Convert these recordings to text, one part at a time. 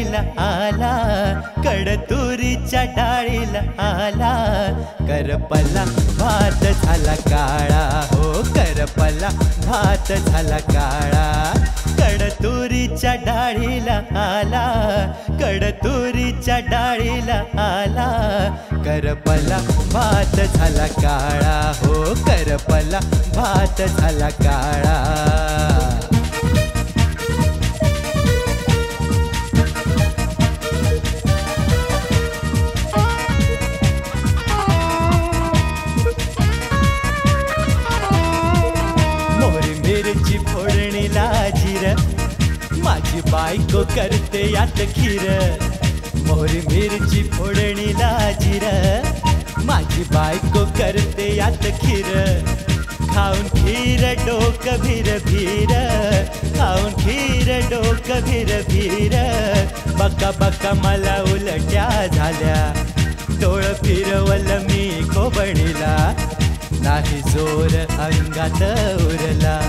डाळीला आला, कडतुरीच्या डाळीला आला, करपला भात झाला काळा, हो करपला भात झाला काळा. कडतुरीच्या डाळीला आला, कडतुरीच्या डाळीला आला, करपला भात झाला काळा, हो करपला भात झाला काळा. मोहरी मिरची फोडणीला जिर, माझी बायको करते यात खीर. मोहरी मिरची फोडणीला जिर, माझी बायको करते यात खीर. खाऊन खीर डोकं भीर भीर, खाऊन खीर डोकं भीर भीर. बका बका मला उलट्या झाल्या, डोळ फिरवलं मी कोबणीला, नाही जोर अंगात उरला.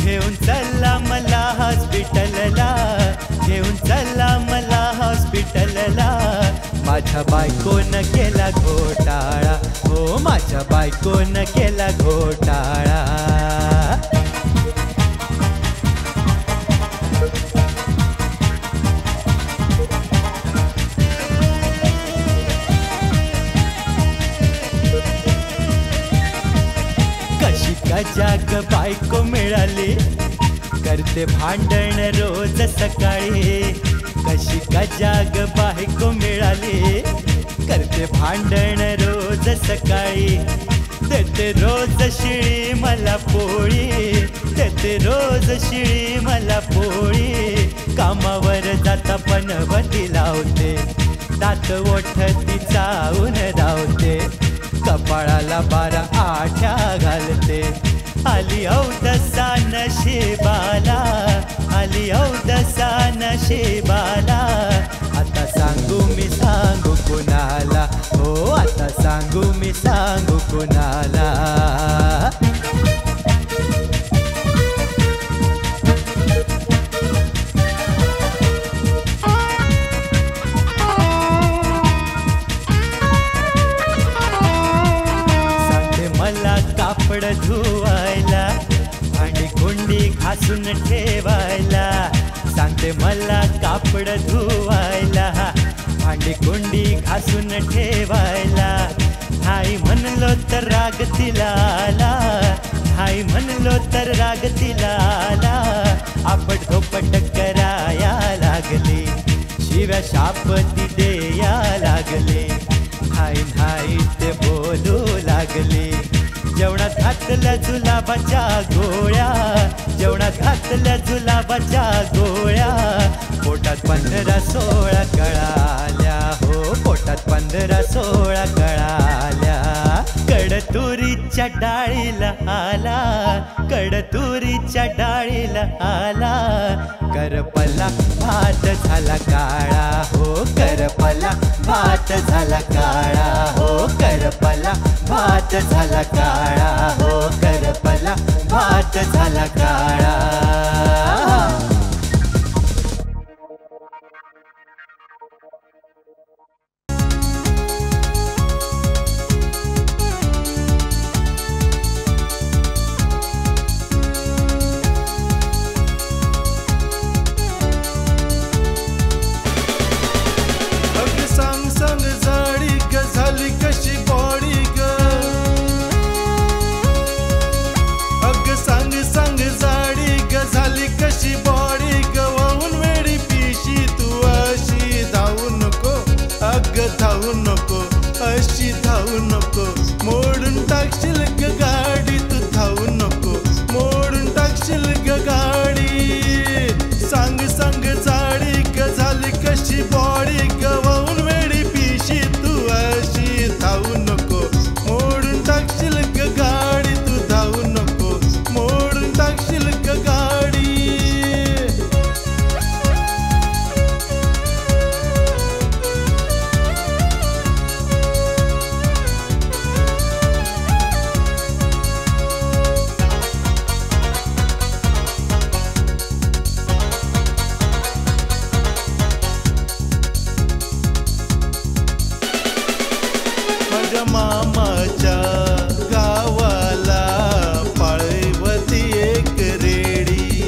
घेऊन चला मला हॉस्पिटलला, घेऊन चला मला हॉस्पिटलला. माझ्या बायकोनं केला घोटाळा, हो माझ्या बायकोनं केला घोटाळा. कशी गजाग बायको मिळाली, करते भांडण रोज सकाळी. कशी गजाग बायको मिळाली, करते भांडण रोज सकाळी. देते रोज शिळी मला पोळी, देते रोज शिळी मला पोळी. कामावर जाता पणवती लावते, दात ओठ ती चावून धावते. कपाळाला 12 आठ्या घालते. आली औदसा नशिबाला, आली औदसा नशिबाला. आता सांगू मी सांगू कुणाला, हो आता सांगू मी सांगू कुणाला. मला कापड धुवायला, भांडी कुंडी घासून ठेवायला. सांगते मला कापड धुवायला, भांडी कुंडी घासून ठेवायला. हाय म्हणलो तर राग तिला आला, हाय म्हणलो तर राग तिला आला. आपट धोपट कराया लागली, शिव्या शापती देया लागले. हाय हाय ते बोलू लागले. जेवणात घातल्या जुलाबाच्या गोळ्या, जेवणात घातल्या जुलाबाच्या गोळ्या. पोटात 15-16 कळाल्या, हो पोटात 15-16 कळाल्या. कडतुरीच्या डाळीला आला, कडतुरीच्या डाळीला आला, करपला भात झाला काळा, हो करपला भात झाला काळा, हो करपला भात झाला काळा, हो करपला भात झाला काळा. कशी माझ्या मामाच्या गावाला पाळीवती एक रेडी.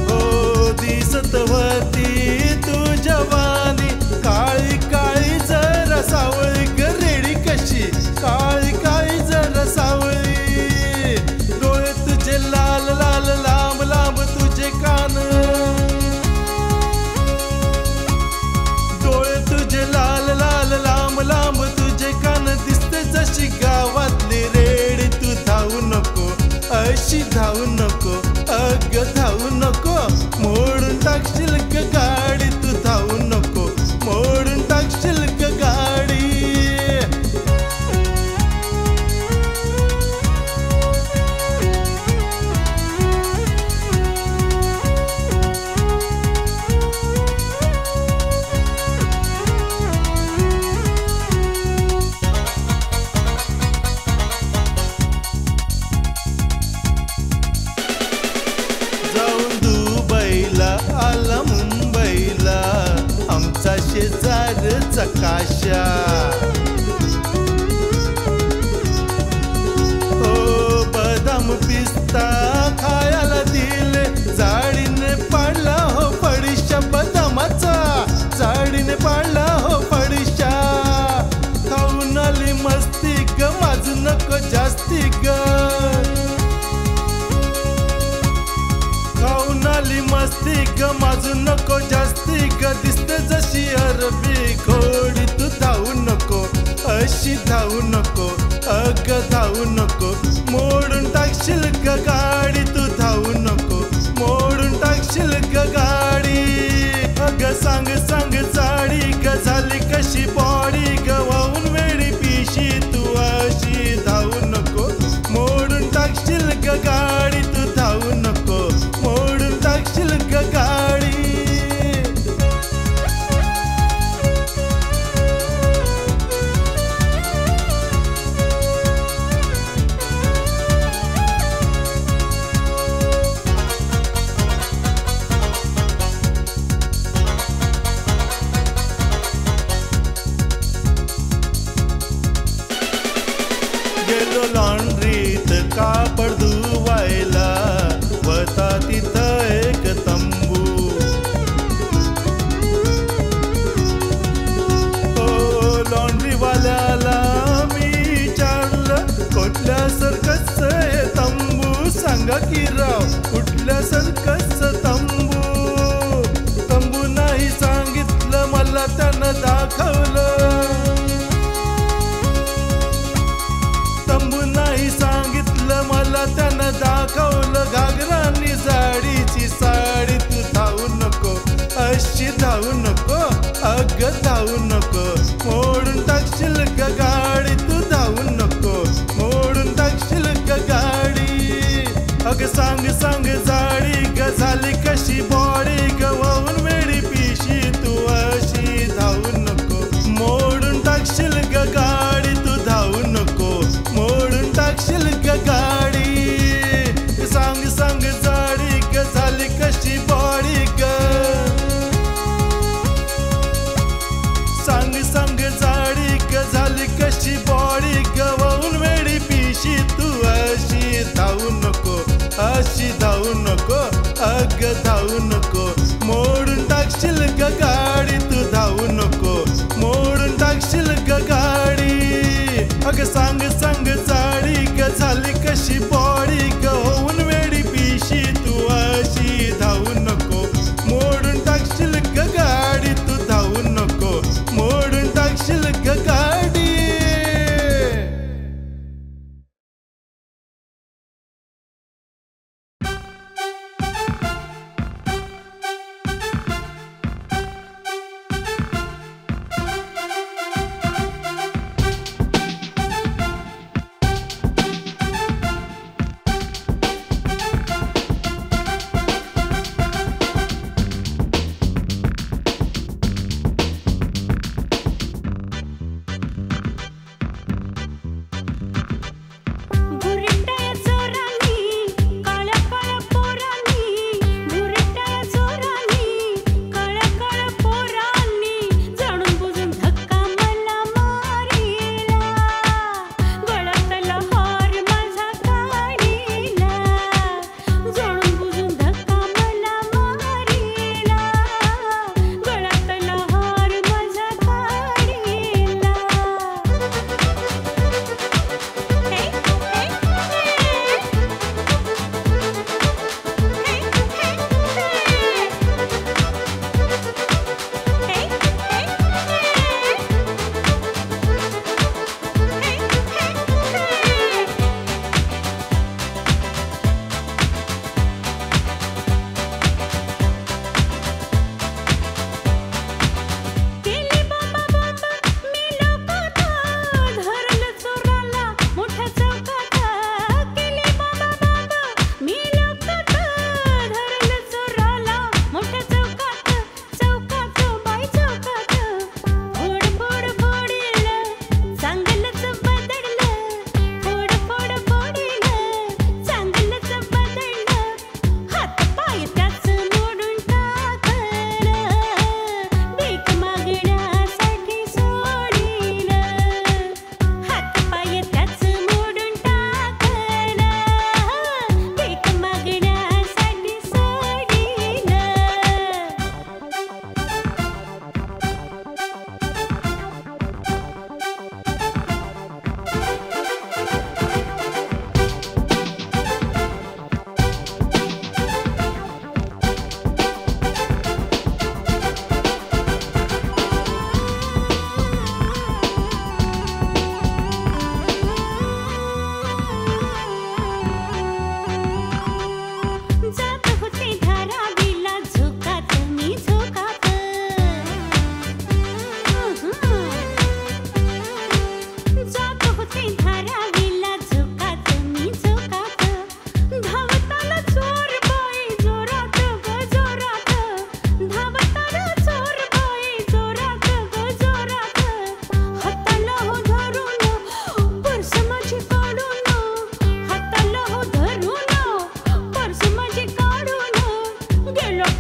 हो दिसत होती तू जवानी, काळी काळी जरा सावळी ग रेडी, कशी काळी काळी जरा सावळी. डोळे तुझे लाल लाल लांब लांब तुझे कान, डोळे तुझे लाल लाल लांब लांब तुझे कान. दिसते जशी गावातली रेडी. तू धावू नको अशी धावू नको, अग धावू नको, मोडून टाकशील ग गाडी. तू धावू नको, मोडून टाकशील ग गाडी. जाऊन दुबईला आला मुंबईला आमचा शेजारचा काशा. हो बदाम पिस्ता खायला दिले, जाडीने पाडला हो पडिशा बदामाचा, जाडीने पाडला हो पडिशा. खाऊन आली मस्ती ग माझू नको जास्ती ग, खाऊन आली मस्ती ग माझू नको जास्ती ग. दिसते जशी अरबी घोडी. तू धावू नको अशी धावू नको, अग धावू नको, मोडून टाकशील ग गाडी. तू धावू नको, मोडून टाकशील ग गाडी. अग सांग सांग जाडी ग झाली कशी बॉडी ग, वाहून वेडी पिशी. तू अशी धावू नको, मोडून टाकशील ग गाडी. तू धावू नको, मोडून टाकशील ग गाडी. गेलो लॉन्ड्रीत कापड धुवायला, होता तिथं एक तंबू. हो लॉन्ड्रीवाल्याला मी विचारलं, कुठल्या सर्कसचं हे तंबू, सांगा की राव कुठल्या सर्कसचं तंबू. तंबू नाही सांगितलं मला, त्यानं दाखवलं. तंबू नाही सांगितलं मला, त्यानं दाखवलं घागरानी जाडीची साडी. तू धावू नको अशी धावू नको, अग धावू नको, मोडून टाकशील ग गाडी. तू धावू नको, मोडून टाकशील ग गाडी. अग सांग सांग जाडी ग झाली कशी बॉडी ग, वाहून वेडी पिशी. तू अशी धावू नको, मोडून टाकशील ग गाडी. तू धावू नको, मोडून टाकशील ग गाडी. सांग सांग जाडी ग झाली कशी बॉडी ग, सांग सांग जाडी ग झाली कशी बॉडी ग, वाहून वेडी पिशी. तू अशी धावू नको, अशी धावू नको, अग धावू नको, मोडून टाकशील ग गाडी. तू धावू नको, मोडून टाकशील ग गाडी. अग सांग सांग जाडी ग झाली कशी बॉडी ग, होऊन वेडी पिशी. तू अशी धावू नको, मोडून टाकशील ग गाडी. तू धावू नको, मोडून टाकशील ग गाडी.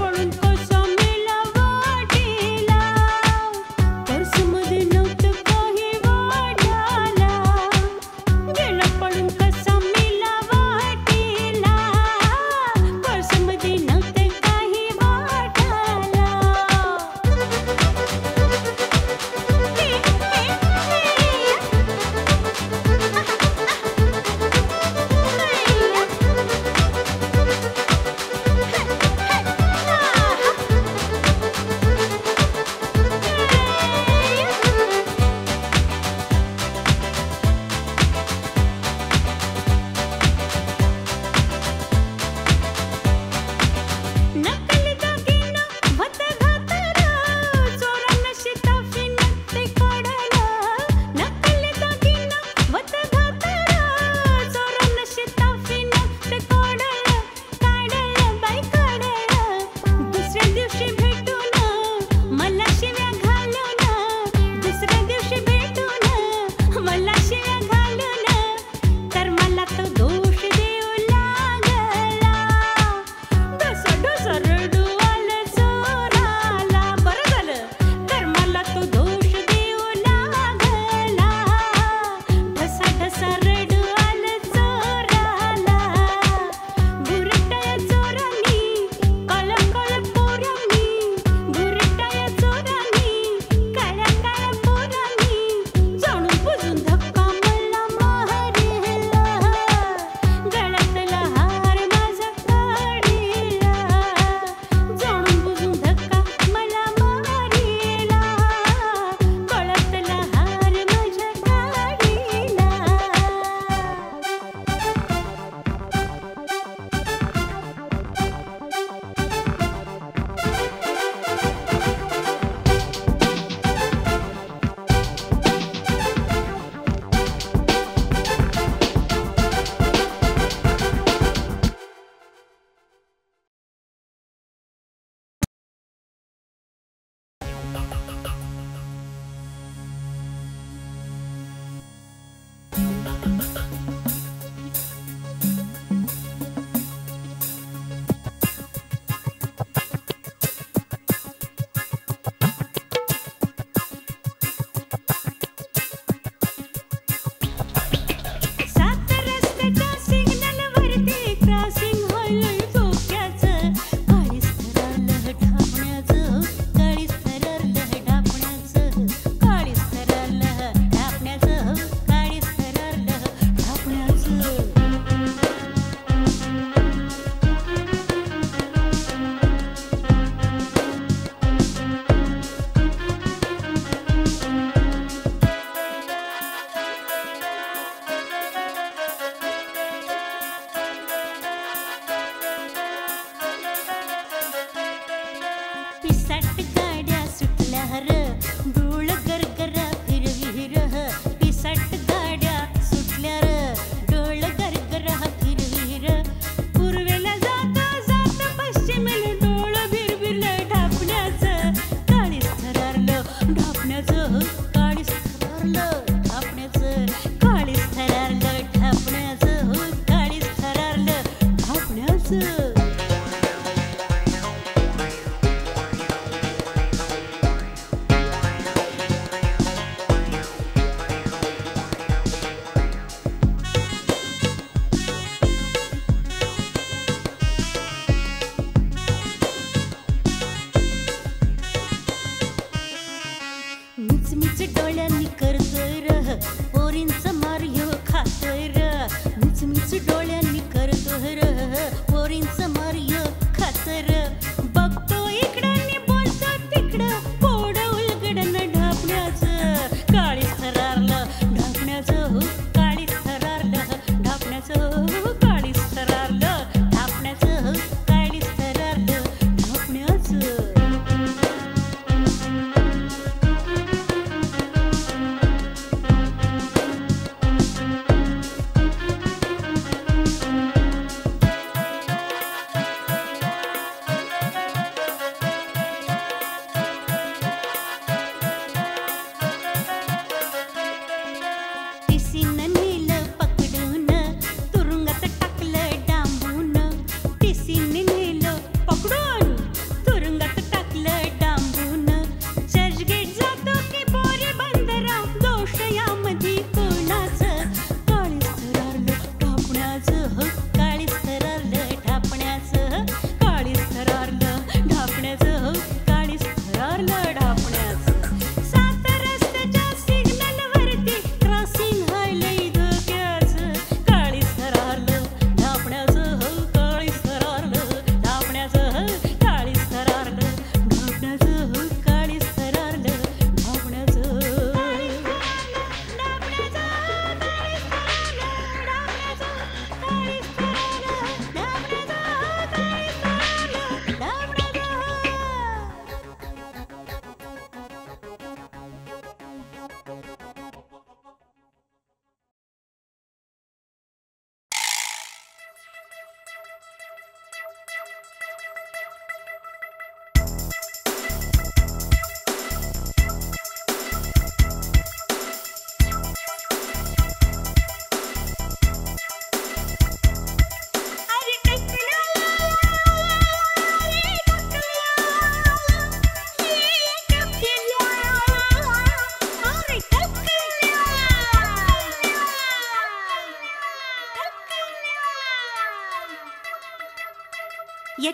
पळून कसा मेला वाटेला, पर्समध्ये नव्हतं काही वाटाला. गेला पळून कसा मेला वाटेला, पर्समध्ये नव्हतं काही वाटाला. नकली दागिना वत घातलं, चोरांना शिताफीनं ते काढलं. नकली दागिना वत घातलं, चोरांना शिताफीनं ते काढलं. काढलं बाई काढलं. दुसऱ्या दिवशी भेटून मला शिव्या घालून, दुसऱ्या दिवशी भेटून मला शिव्या घालून, तर मला तो दोष देऊ लागला. ढसा ढसा रडू आलं चोराला. बरं झालं तर मला तो दोष देऊ लागला. ढसा ढसा रडू आलं चोराला. बुरट्या चोरांनी काळ्या काळ्या पोरांनी, बुरट्या चोरांनी काळ्या काळ्या पोरांनी जाणून बुजून धक्का मला मारला. गळ्यातला हार माझा काढला, जाणून बुजून धक्का मला मारला. गळ्यातला हार माझा काढला. सात रस्त्याच्या सिग्नलवरती क्रॉसिंग व्हायलंय धोक्याचं. काळीच थरारलं ढापण्याचं, काळीच थरारलं ढापण्याचं, काळीच थरारलं ढापण्याचं, काळीच थरारलं ढापण्याचं. पिसाट गाड्या सुटल्या र, डोळ गरगरा फिरविर. पिसाट गाड्या सुटल्या र, डोळ गरगरा फिरविर. पूर्वेला जाता जाता पश्चिमेला डोळ भिरभिरलं ढापण्याचं. काळीच थरारलं ढापण्याचं, काळीच थरारलं ढापण्याचं, काळीच थरारलं ढापण्याचं, काळीच थरारलं ढापण्याचं.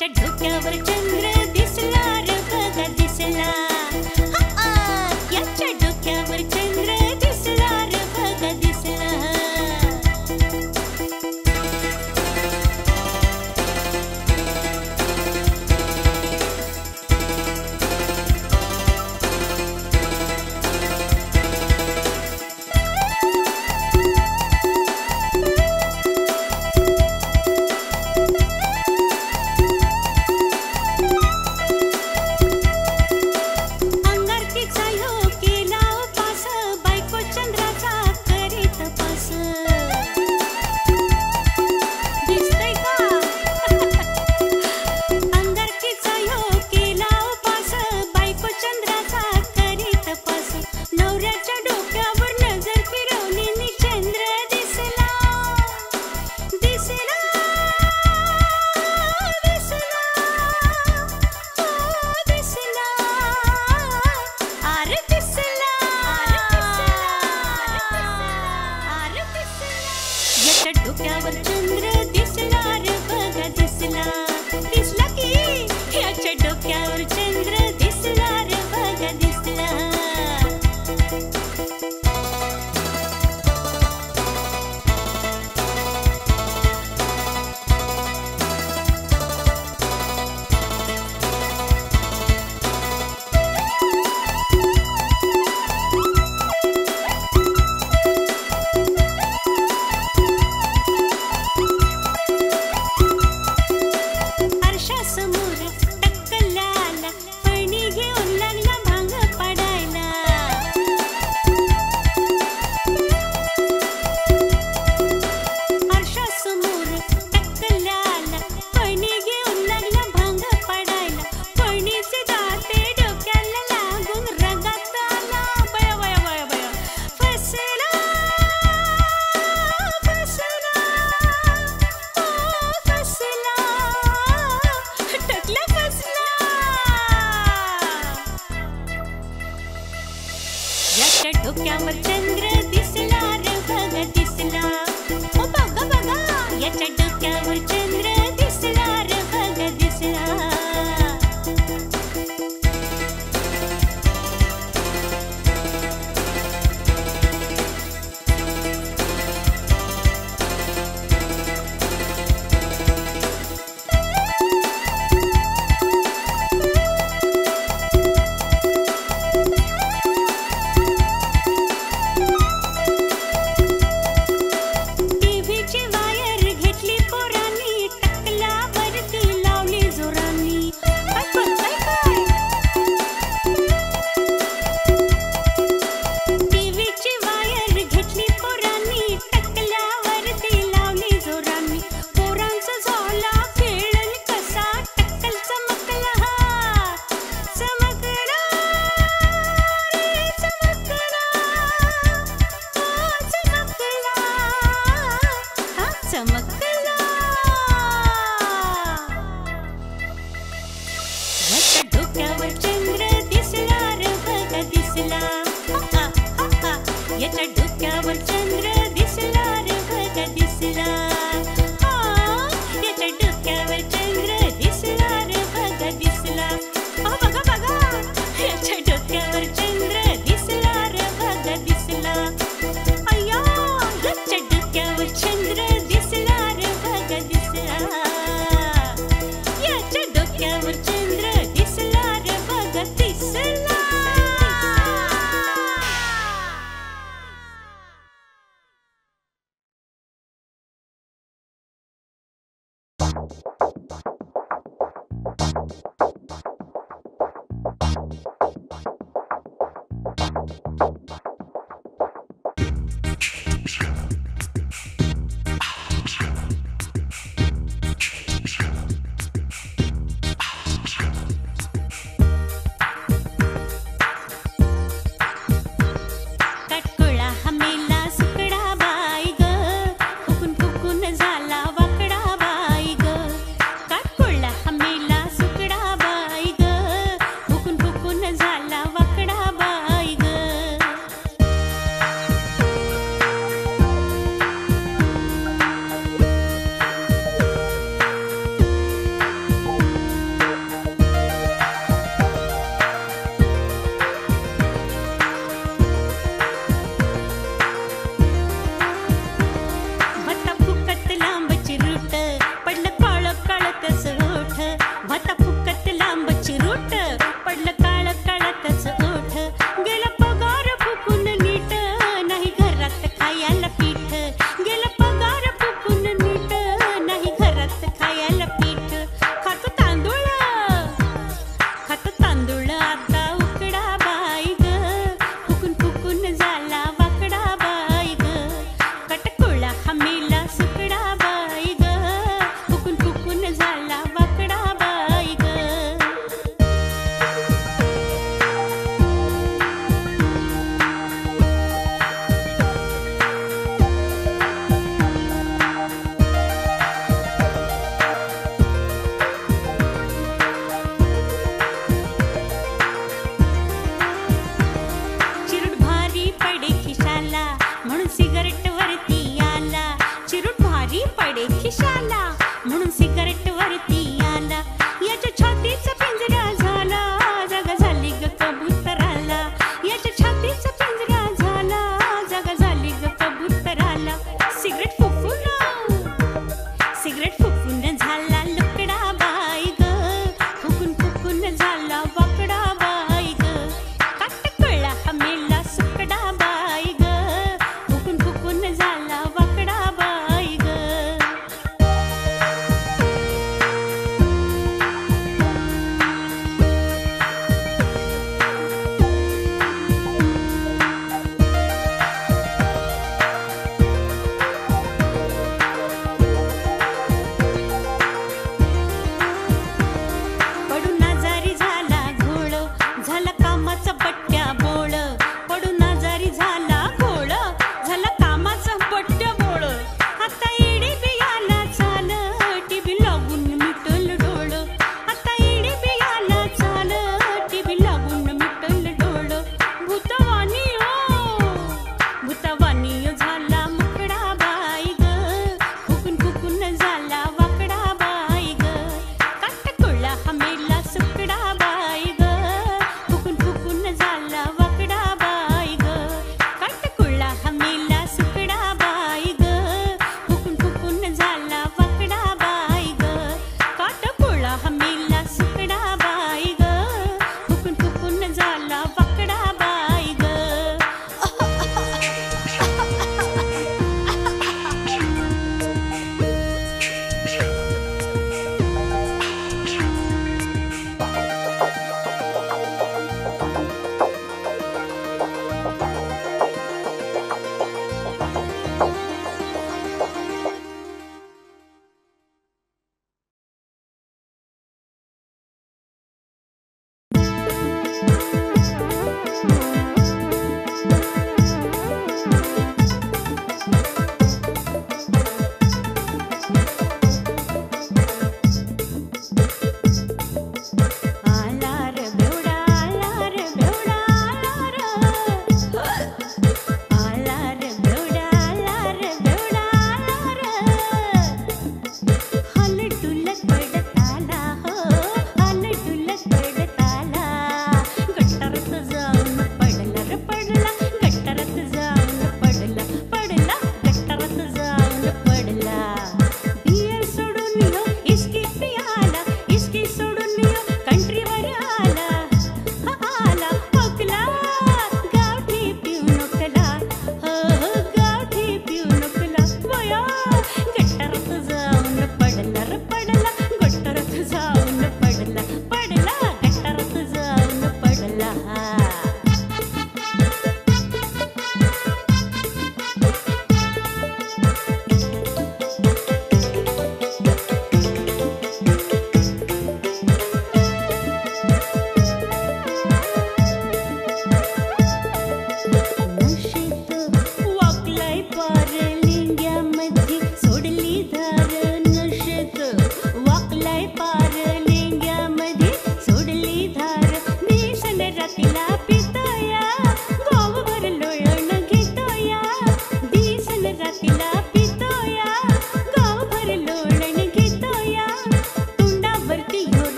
याच्या डोक्यावर चंद्र दिसला रे बघा दिसला याच्या डोक्यावर चंद्र दिसला रे बघा दिसला डोक्यावर चंद्र दिसला रे बघा दिसला दिसला की याच्या डोक्यावर चंद्र दिसला रे बघा दिसला डोक्यावर चंद्र दिसला रे बघा दिसला ओ बघा बघा याच्या डोक्यावर चंद्र दिसला रे बघा दिसला डोक्यावर चंद्र दिसला रे बघा दिसला याच्या डोक्यावर चंद्र दिसला रे बघा दिसला याच्या डोक्यावर चंद्र दिसला रे बघा दिसला बघा बघा याच्या डोक्यावर चंद्र दिसला रे बघा दिसला अय्या याच्या डोक्यावर चंद्र दिसला रे बघा दिसला याच्या डोक्यावर चंद्र दिसला रे बघा दिसला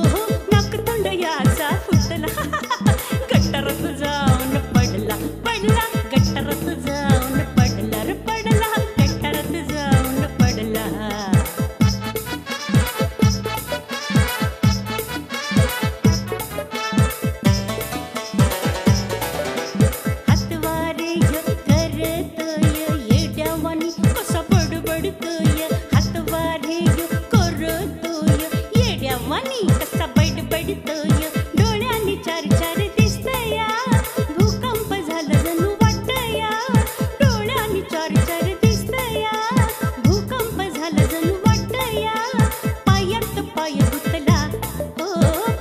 हो नाक तोंड याचा फुटला गटारात जाऊन पडला पडला गटारात जाऊन पडला रे पडला गटारात जाऊन पडला हातवारे करतोय येड्यावानी कसा बडबडतोय हातवारे करतोय येड्यावानी कसा बडबडतोय डोळ्यांनी चार चार दिसतया भूकंप झाला जणू वाटतया डोळ्यांनी चार चार दिसतया भूकंप झाला जणू वाटतया पायात पाय गुतला हो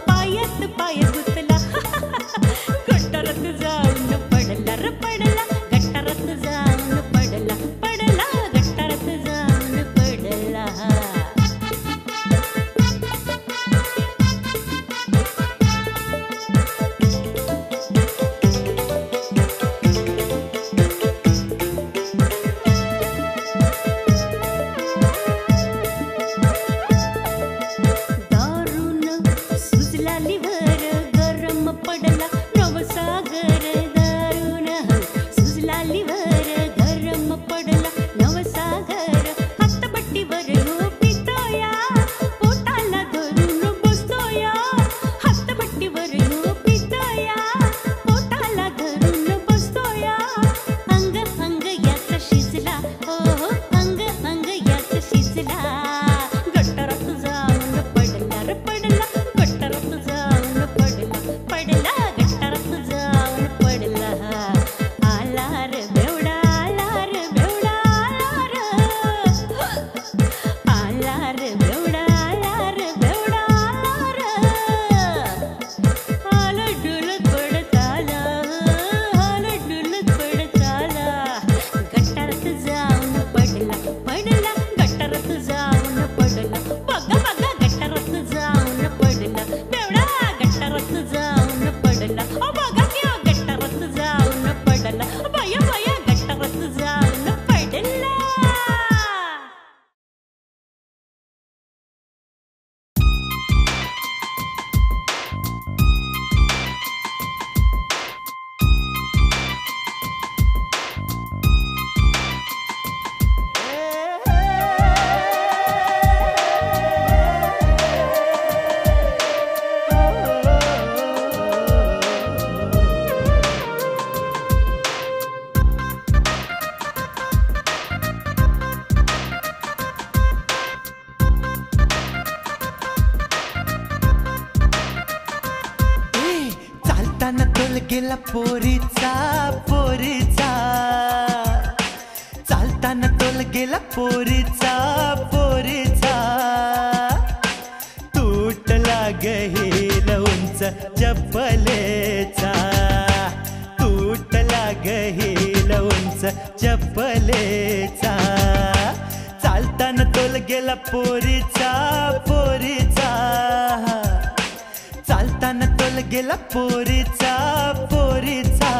पायात पाय गुतला गटारात जाऊन पडला रे पडला गटारात जाऊन पडला पडला गटारात जाऊन पडला दारून सुजला लिव्हर गरम पडला नवसागर दारून सुजला लिव्हर गरम पडला नवसागर हातबट्टीवर पितोया पोटाला धरून बसतोया हातबट्टीवर पितोया पोटाला धरून बसतोया अंग अंग याचा शिजला हो अंग अंग याचा शिजला गटारात जाऊन पडला रे पडला गटारात जाऊन पडला पडला गटारात जाऊन पडला आला रे बेवडा आला रे बेवडा आला रे बेवडा आला रे बेवडा आला डुलत पडत आला आला डुलत पडत आला गटारात जाऊन पडला पडला गटारात जाऊन पडला बघा बघा गटारात जाऊन पडला बेवडा गटारात जाऊन पडला ओ बघा की गटारात जाऊन पडला बाया बाया गटारात जाऊन पडला चालताना तोल गेला पोरीचा पोरीचा चालताना तोल गेला पोरीचा पोरीचा तुटला गहील उंच चप्पलेचा तुटला गहील उंच चप्पलेचा चालताना तोल गेला पोरीचा पोरीचा चालताना तोल गेला पोरीचा पोरीचा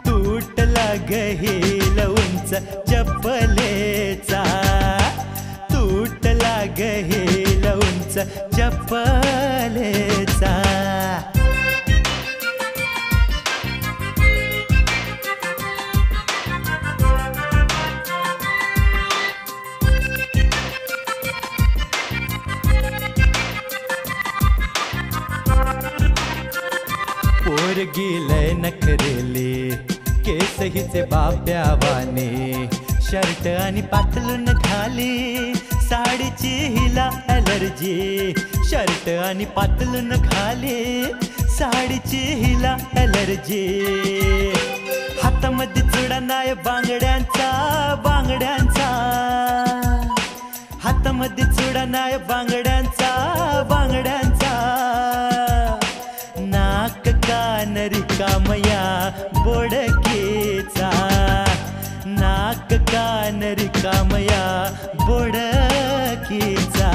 तुटला गहील उंच चप्पलेचा तुटला गहील उंच चप्पलेचा पोरगी लय नखरेली केस हिचे बाप्यावाने शर्ट आणि पातलून घाली साडीची हिला ॲलर्जी शर्ट आणि पातलून घाली साडीची हिला ॲलर्जी हातामध्ये चुडा नाय बांगड्यांचा बांगड्यांचा हातामध्ये चुडा नाय बांगड्यांचा बांगड्यांचा नाक कान रिकामया बोडकेचा नाक कान रिकामया बोडकेचा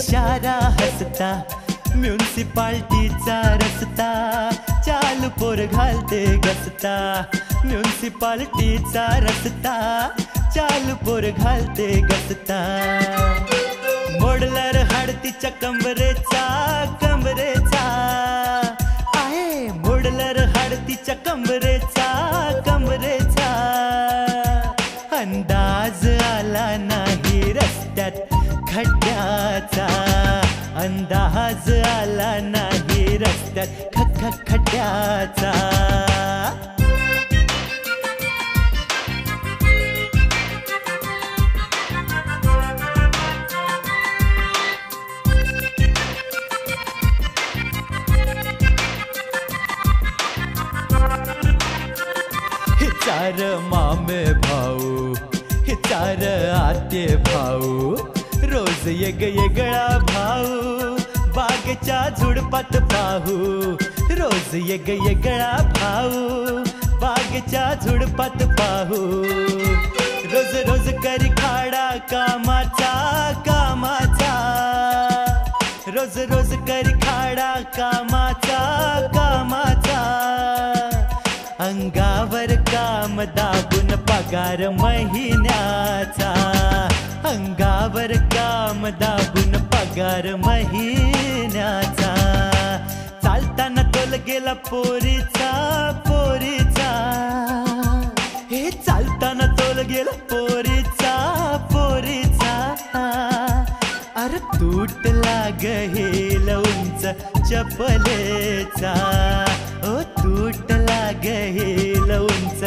इशारा हसता म्युन्सिपाल्टीचा रस्ता चालू पोर घालते गसता म्युन्सिपाल्टीचा रस्ता चालू पोर घालते गसता मोडलर हाडतीच्या कंबरेचा आहे मोडलर हाडतीच्या कंबरेचा अंदाज आला नाही रस्त्यात खड्ड्याचा अंदाज आला नाही रस्त्यात खड्ड्याचा चार मामे भाऊ चार आते भाऊ रोज येगळा भाऊ बागेच्या झुडपात पाहू रोज येगळा भाऊ बागेच्या झुडपात पाहू रोज करी खाडा कामाचा रोज करी खाडा कामाचा अंगावर काम दाबून पगार महिन्याचा अंगावर काम दाबून पगार महिन्याचा चालताना तोल गेला पोरीचा हे चालताना तोल गेला पोरीचा अरे तुटला गहेल उंच चपलेचा ओ तुटला गहेल उंच